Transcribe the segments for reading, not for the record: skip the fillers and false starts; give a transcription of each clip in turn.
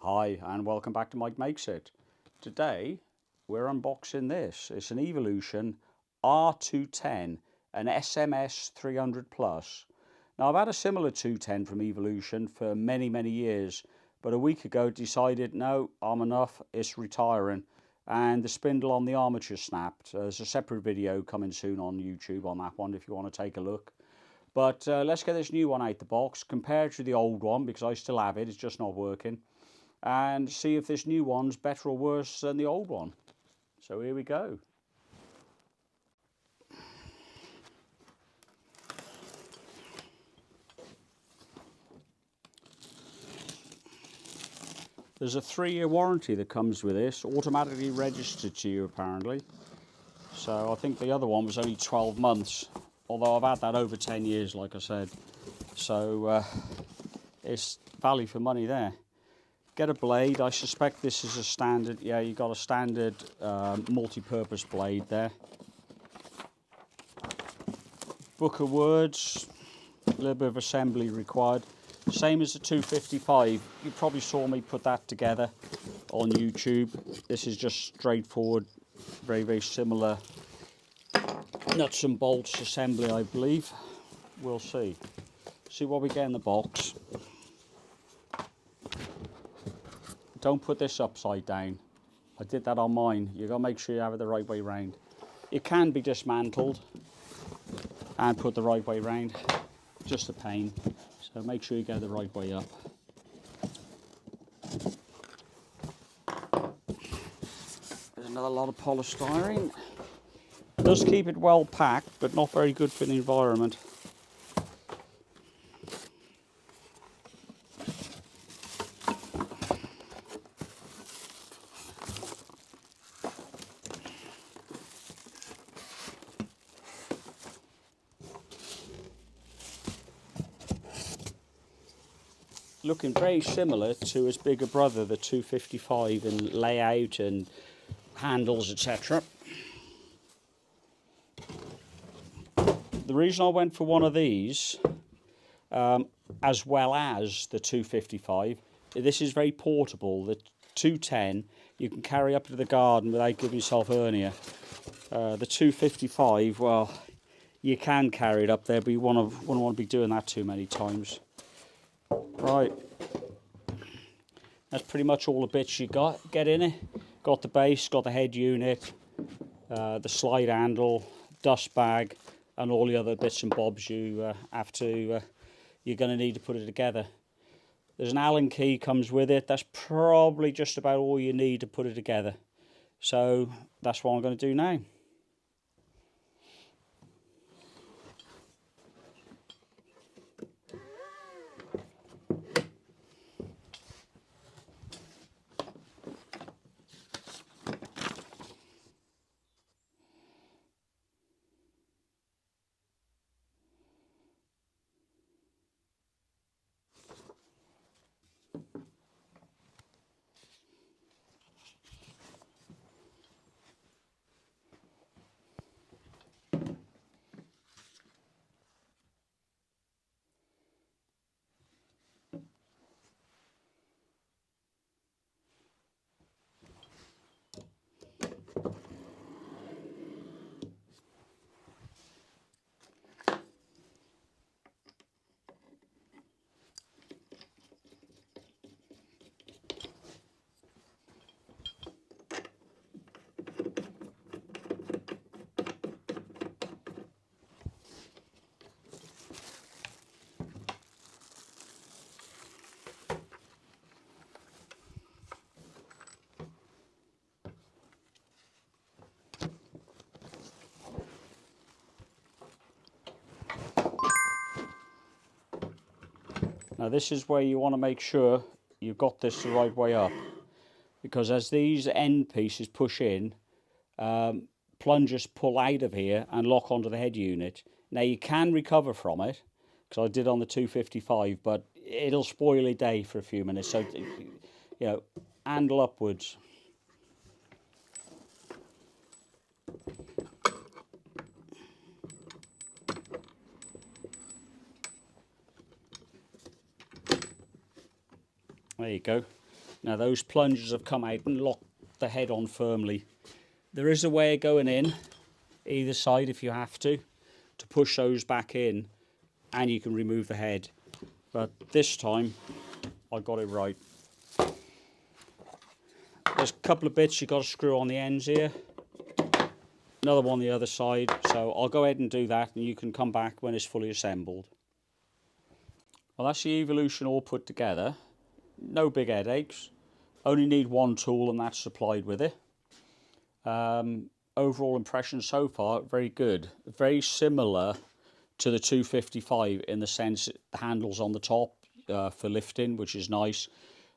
Hi and welcome back to Mike Makes It. Today we're unboxing this. It's an Evolution R210, an SMS 300 plus. Now I've had a similar 210 from Evolution for many years, but a week ago decided no, I'm enough, it's retiring, and the spindle on the armature snapped. There's a separate video coming soon on YouTube on that one if you want to take a look. But let's get this new one out the box, compared to the old one because I still have it, it's just not working, and see if this new one's better or worse than the old one. So here we go. There's a 3-year warranty that comes with this, automatically registered to you apparently. So I think the other one was only 12 months, although I've had that over 10 years like I said. So it's value for money there. Get a blade. I suspect this is a standard, yeah, you got a standard multi-purpose blade there. Book of words, a little bit of assembly required. Same as the 255. You probably saw me put that together on YouTube. This is just straightforward, very similar nuts and bolts assembly, I believe. We'll see. See what we get in the box. Don't put this upside down. I did that on mine. You gotta make sure you have it the right way round. It can be dismantled and put the right way round. Just a pain. So make sure you get it the right way up. There's another lot of polystyrene. Does keep it well packed, but not very good for the environment. Looking very similar to its bigger brother, the 255, in layout and handles, etc. The reason I went for one of these, as well as the 255, this is very portable. The 210 you can carry up to the garden without giving yourself hernia. The 255, well, you can carry it up there, but you wouldn't want to be doing that too many times. Right, that's pretty much all the bits you get in it. Got the base, got the head unit, the slide handle, dust bag, and all the other bits and bobs you're going to need to put it together. There's an Allen key comes with it. That's probably just about all you need to put it together. So that's what I'm going to do now. Now this is where you want to make sure you've got this the right way up, because as these end pieces push in, plungers pull out of here and lock onto the head unit. Now you can recover from it, because I did on the 255, but it'll spoil your day for a few minutes. So, you know, handle upwards. There you go. Now those plungers have come out and locked the head on firmly. There is a way of going in either side if you have to push those back in, and you can remove the head. But this time I got it right. There's a couple of bits you've got to screw on the ends here. Another one on the other side. So I'll go ahead and do that, and you can come back when it's fully assembled. Well, that's the Evolution all put together. No big headaches. Only need one tool, and that's supplied with it. Overall impression so far, very good. Very similar to the 255 in the sense the handle's on the top for lifting, which is nice.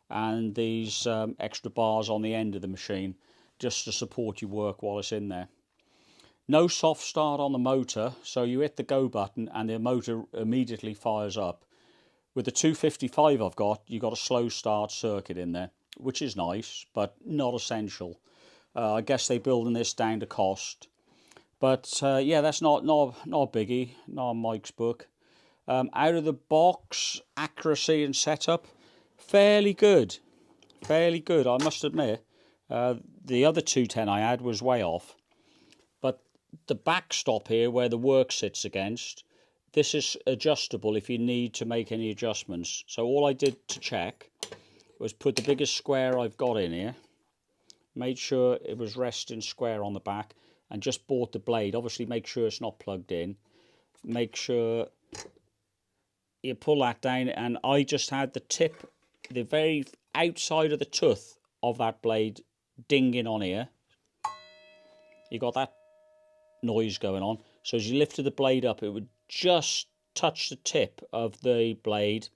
And these extra bars on the end of the machine just to support your work while it's in there. No soft start on the motor, so you hit the go button and the motor immediately fires up. With the 255 I've got, you've got a slow start circuit in there, which is nice, but not essential. I guess they're building this down to cost. But yeah, that's not biggie, not on Mike's book. Out of the box, accuracy and setup, fairly good. Fairly good, I must admit. The other 210 I had was way off. But the backstop here, where the work sits against, this is adjustable if you need to make any adjustments. So all I did to check was put the biggest square I've got in here, made sure it was resting square on the back, and just bought the blade. Obviously make sure it's not plugged in. Make sure you pull that down, and I just had the tip, the very outside of the tooth of that blade dinging on here. You got that noise going on. So as you lifted the blade up, it would just touch the tip of the blade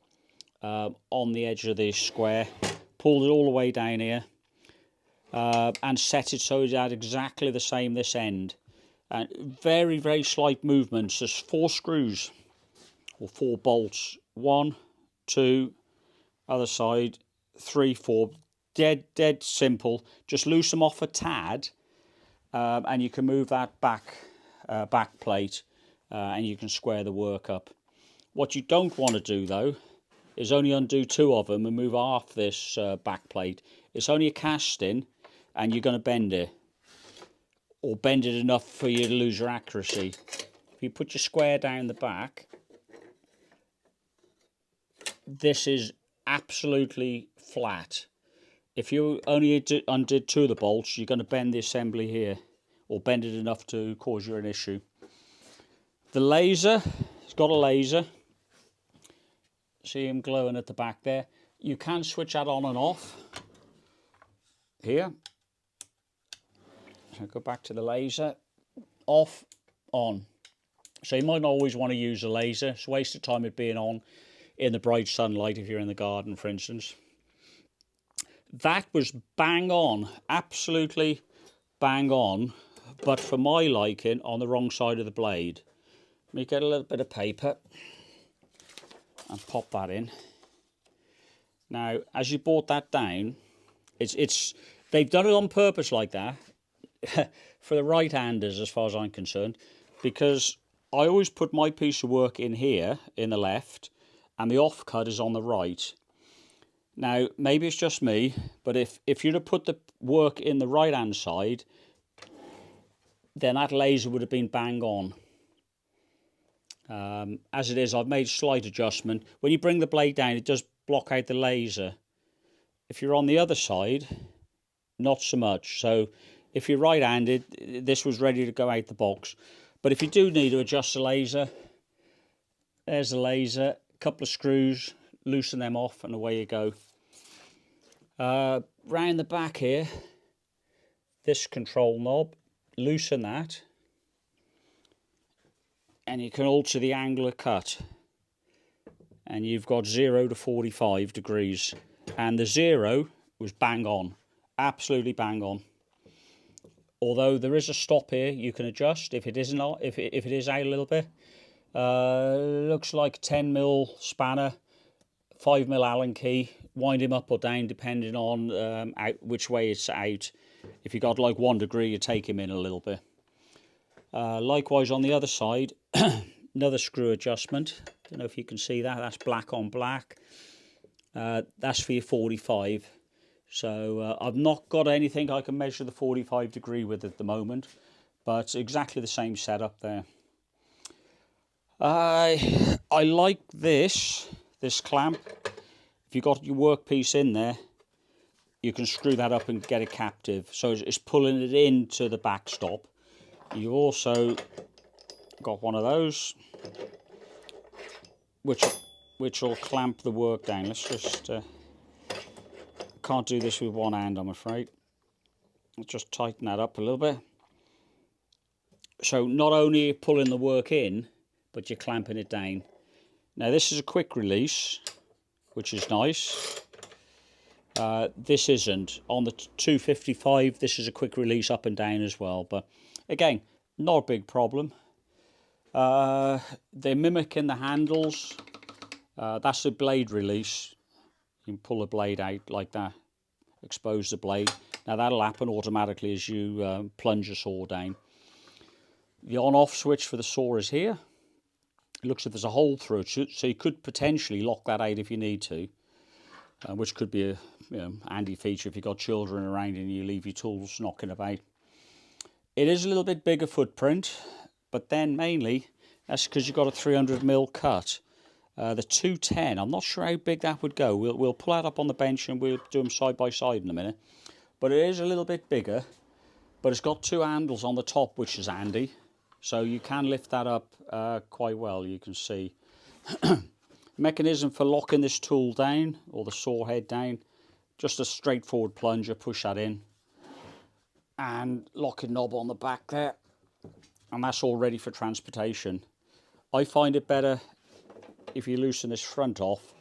on the edge of the square. Pulled it all the way down here and set it so it had exactly the same this end. And very, very slight movements. There's 4 screws or 4 bolts. 1, 2, other side, 3, 4. Dead simple. Just loose them off a tad, and you can move that back plate, and you can square the work up. What you don't want to do though is only undo 2 of them and move half this back plate. It's only a casting, and you're going to bend it, or bend it enough for you to lose your accuracy. If you put your square down the back, this is absolutely flat. If you only undid 2 of the bolts, you're going to bend the assembly here, or bend it enough to cause you an issue. The laser, it's got a laser. See him glowing at the back there. You can switch that on and off here. So go back to the laser, off, on. So you might not always want to use a laser. It's a waste of time it being on in the bright sunlight if you're in the garden, for instance. That was bang on, absolutely bang on, but for my liking, on the wrong side of the blade. Let me get a little bit of paper and pop that in. Now, as you brought that down, they've done it on purpose like that for the right-handers, as far as I'm concerned, because I always put my piece of work in here, in the left, and the offcut is on the right. Now, maybe it's just me, but if you'd have put the work in the right-hand side, then that laser would have been bang on. As it is, I've made a slight adjustment. When you bring the blade down, it does block out the laser. If you're on the other side, not so much. So if you're right-handed, this was ready to go out the box. But if you do need to adjust the laser, there's the laser, a couple of screws, loosen them off, and away you go. Round the back here, this control knob, loosen that, and you can alter the angle of cut, and you've got 0 to 45 degrees, and the 0 was bang on, absolutely bang on. Although there is a stop here you can adjust if it is not, if it is out a little bit. Looks like a 10mm spanner, 5mm Allen key. Wind him up or down depending on which way it's out. If you got like 1 degree, you take him in a little bit. Likewise on the other side, another screw adjustment. Don't know if you can see that. That's black on black. That's for your 45. So I've not got anything I can measure the 45 degree with at the moment, but exactly the same setup there. I like this clamp. If you've got your workpiece in there, you can screw that up and get it captive. So it's pulling it into the backstop. You've also got one of those, which will clamp the work down. Let's just, can't do this with one hand, I'm afraid. Let's just tighten that up a little bit. So not only are you pulling the work in, but you're clamping it down. Now this is a quick release, which is nice. This isn't. On the 255, this is a quick release up and down as well. But again, not a big problem. They're mimicking the handles. That's the blade release. You can pull the blade out like that, expose the blade. Now that'll happen automatically as you plunge the saw down. The on-off switch for the saw is here. It looks like there's a hole through it, so you could potentially lock that out if you need to, which could be a handy feature if you've got children around and you leave your tools knocking about. It is a little bit bigger footprint, but then mainly that's because you've got a 300mm cut. The 210, I'm not sure how big that would go. We'll pull that up on the bench and we'll do them side by side in a minute. But it is a little bit bigger, but it's got two handles on the top, which is handy. So you can lift that up quite well, you can see. Mechanism for locking this tool down, or the saw head down, just a straightforward plunger, push that in. And locking knob on the back there. And that's all ready for transportation. I find it better if you loosen this front off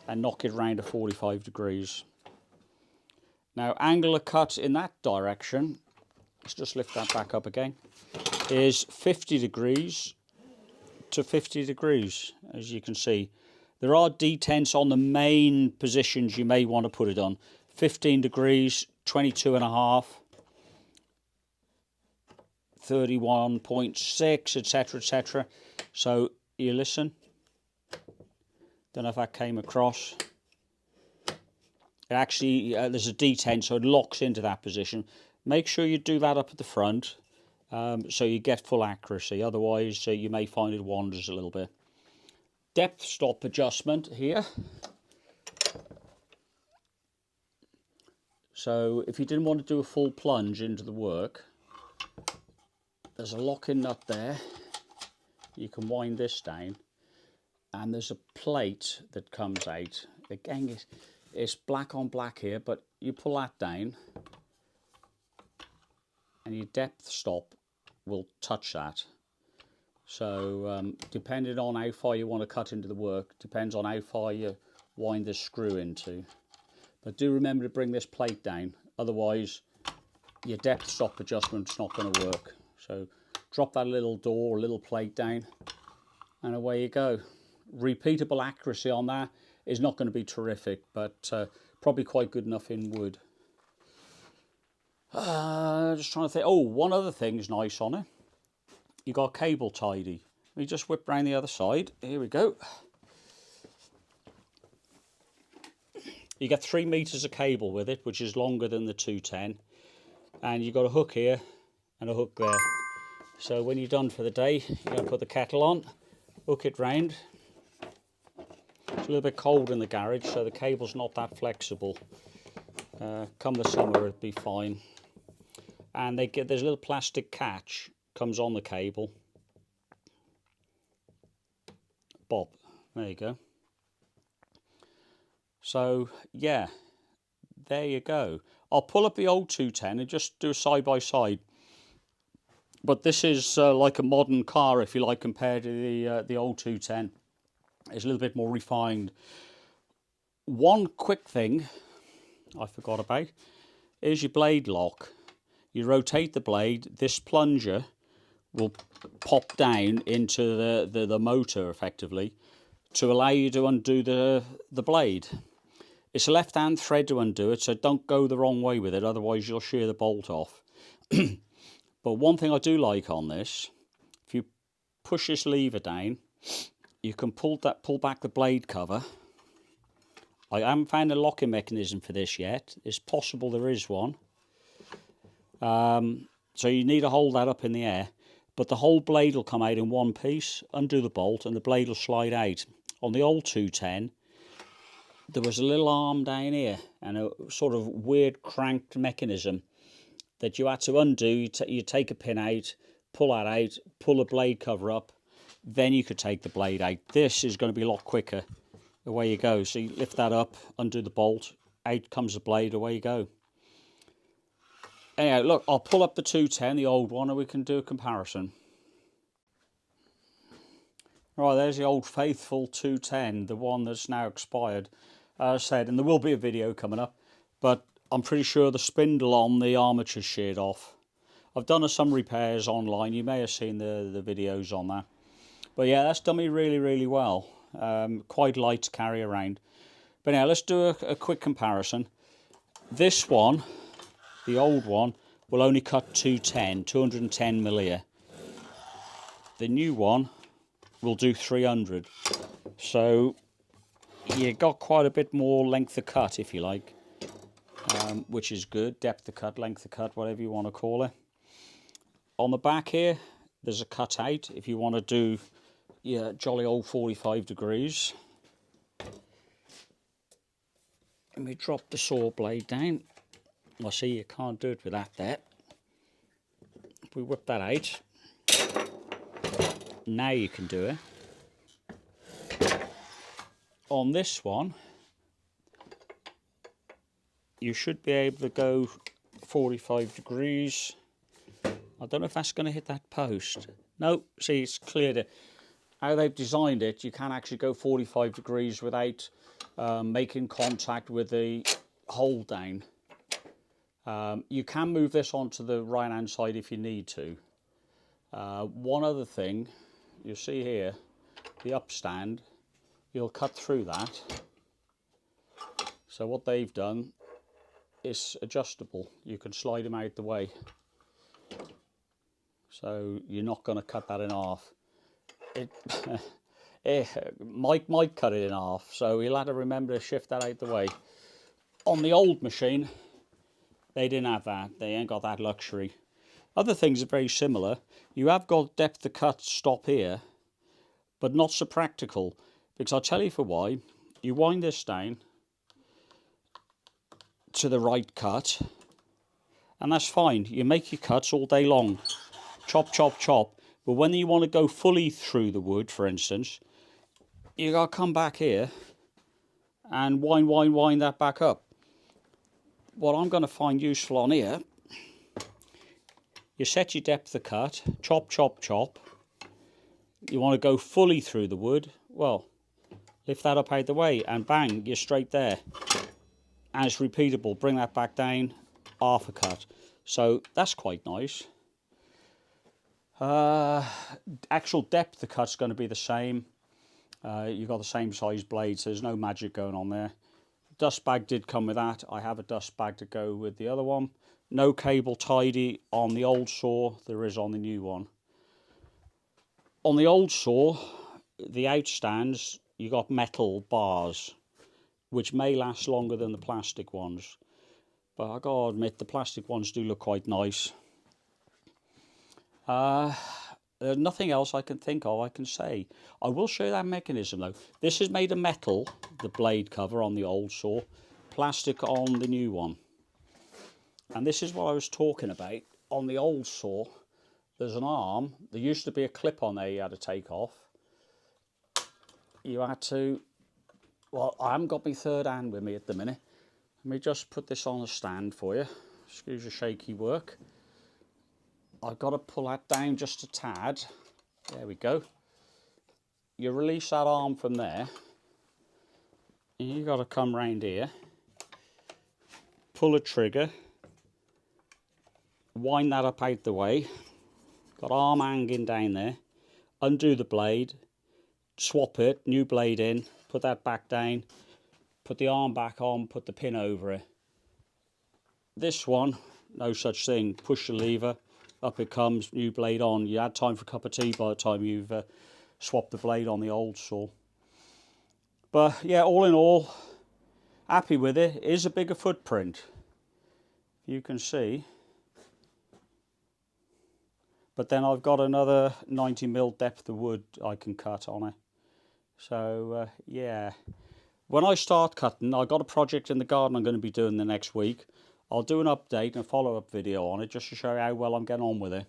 and knock it around to 45 degrees. Now, angle of cut in that direction, let's just lift that back up again, is 50 degrees to 50 degrees, as you can see. There are detents on the main positions you may want to put it on. 15 degrees, 22.5, 31.6, etc, etc. So you listen. Don't know if that came across. It actually, there's a detent, so it locks into that position. Make sure you do that up at the front, so you get full accuracy. Otherwise, you may find it wanders a little bit. Depth stop adjustment here. So if you didn't want to do a full plunge into the work, there's a locking nut there. You can wind this down, and there's a plate that comes out. Again, it's black on black here, but you pull that down and your depth stop will touch that. So depending on how far you want to cut into the work, depends on how far you wind this screw into. But do remember to bring this plate down, otherwise your depth stop adjustment's not going to work. So drop that little door, little plate down, and away you go. Repeatable accuracy on that is not going to be terrific, but probably quite good enough in wood. Just trying to think. Oh, one other thing's nice on it. You got cable tidy. Let me just whip round the other side. Here we go. You get 3 meters of cable with it, which is longer than the 210, and you've got a hook here and a hook there. So when you're done for the day, you're going to put the kettle on, hook it round. It's a little bit cold in the garage, so the cable's not that flexible. Come the summer, it'll be fine. And there's a little plastic catch comes on the cable. Bob, there you go. So yeah, there you go. I'll pull up the old 210 and just do a side by side. But this is like a modern car, if you like, compared to the old 210. It's a little bit more refined. One quick thing I forgot about is your blade lock. You rotate the blade, this plunger will pop down into the motor effectively to allow you to undo the blade. It's a left hand thread to undo it, so don't go the wrong way with it, otherwise you'll shear the bolt off. But one thing I do like on this, if you push this lever down, you can pull back the blade cover, I haven't found a locking mechanism for this yet. It's possible there is one. So you need to hold that up in the air. But the whole blade will come out in one piece, undo the bolt, and the blade will slide out. On the old 210, there was a little arm down here and a sort of weird cranked mechanism that you had to undo. You take a pin out, pull that out, pull the blade cover up, then you could take the blade out. This is going to be a lot quicker. Away you go. So you lift that up, undo the bolt, out comes the blade, away you go. Anyhow, look, I'll pull up the 210, the old one, and we can do a comparison. Right, there's the old faithful 210, the one that's now expired. As I said, and there will be a video coming up, but I'm pretty sure the spindle on the armature sheared off. I've done some repairs online. You may have seen the videos on that. But yeah, that's done me really, really well. Quite light to carry around. But now let's do a quick comparison. This one, the old one, will only cut 210 milli. The new one will do 300. So you got quite a bit more length of cut, if you like, which is good. Depth of cut, length of cut, whatever you want to call it. On the back here, there's a cut out if you want to do your jolly old 45 degrees. Let me drop the saw blade down. I see you can't do it with that there. If we whip that out, now you can do it. On this one, you should be able to go 45 degrees. I don't know if that's going to hit that post. No, see, it's cleared it. How they've designed it, you can actually go 45 degrees without making contact with the hold down. You can move this onto the right hand side if you need to. One other thing, you see here, the upstand, you'll cut through that. So what they've done is adjustable. You can slide them out the way. So you're not going to cut that in half. Mike might cut it in half, so you'll have to remember to shift that out the way. On the old machine, they didn't have that. They ain't got that luxury. Other things are very similar. You have got depth of cut stop here, but not so practical, because I'll tell you for why. You wind this down to the right cut, and that's fine. You make your cuts all day long. Chop, chop, chop. But when you want to go fully through the wood, for instance, you got to come back here and wind that back up. What I'm going to find useful on here, you set your depth of cut, chop, chop, chop. You want to go fully through the wood, well, lift that up out the way and bang, you're straight there. And it's repeatable. Bring that back down, half a cut. So that's quite nice. Actual depth of cut's going to be the same. You've got the same size blade, so there's no magic going on there. Dust bag did come with that. I have a dust bag to go with the other one. No cable tidy on the old saw, there is on the new one. On the old saw, the outstands, you got metal bars, which may last longer than the plastic ones. But I gotta admit, the plastic ones do look quite nice. There's nothing else I can think of I can say. I will show you that mechanism though. This is made of metal, the blade cover on the old saw, plastic on the new one. And this is what I was talking about. On the old saw, there's an arm. There used to be a clip on there you had to take off. You had to, well, I haven't got my third hand with me at the minute. Let me just put this on a stand for you. Excuse the shaky work. I've got to pull that down just a tad. There we go. You release that arm from there. And you've got to come round here. Pull a trigger. Wind that up out the way. Got arm hanging down there. Undo the blade. Swap it. New blade in. Put that back down. Put the arm back on. Put the pin over it. This one, no such thing. Push the lever. Up it comes, new blade on. You had time for a cup of tea by the time you've swapped the blade on the old saw. But yeah, all in all, Happy with it. It is a bigger footprint, you can see. But then I've got another 90mm depth of wood I can cut on it. So, yeah. When I start cutting, I've got a project in the garden I'm going to be doing the next week. I'll do an update and a follow-up video on it just to show you how well I'm getting on with it.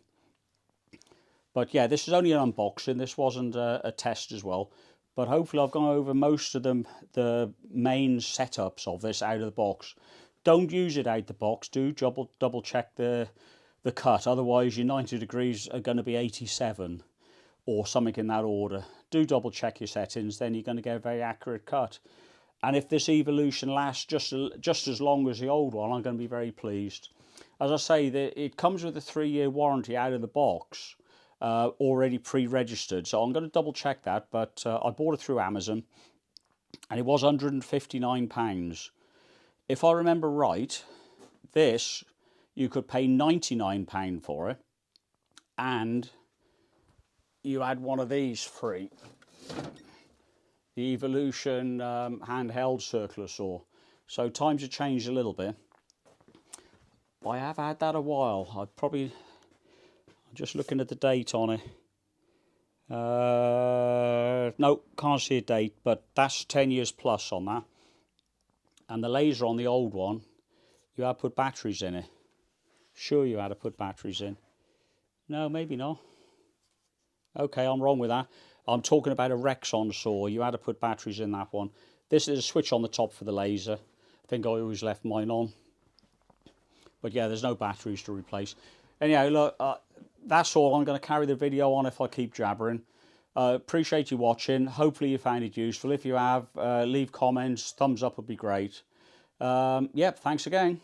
But yeah, this is only an unboxing. This wasn't a test as well. But hopefully I've gone over most of the main setups of this out of the box. Don't use it out the box. Do double check the cut. Otherwise your 90 degrees are going to be 87 or something in that order. Do double check your settings. Then you're going to get a very accurate cut. And if this Evolution lasts just as long as the old one, I'm going to be very pleased. As I say, it comes with a 3-year warranty out of the box. Already pre-registered, so I'm going to double check that, but I bought it through Amazon and it was £159. If I remember right, this you could pay £99 for it and you had one of these free, the Evolution handheld circular saw. So times have changed a little bit. I have had that a while. Just looking at the date on it. No, can't see a date, but that's 10 years plus on that. And the laser on the old one, you had to put batteries in it. Sure you had to put batteries in. No, maybe not. Okay, I'm wrong with that. I'm talking about a Rexon saw. You had to put batteries in that one. This is a switch on the top for the laser. I think I always left mine on. But yeah, there's no batteries to replace. Anyhow, look, that's all. I'm going to carry the video on if I keep jabbering. Appreciate you watching. Hopefully you found it useful. If you have, leave comments. Thumbs up would be great. Yep, thanks again.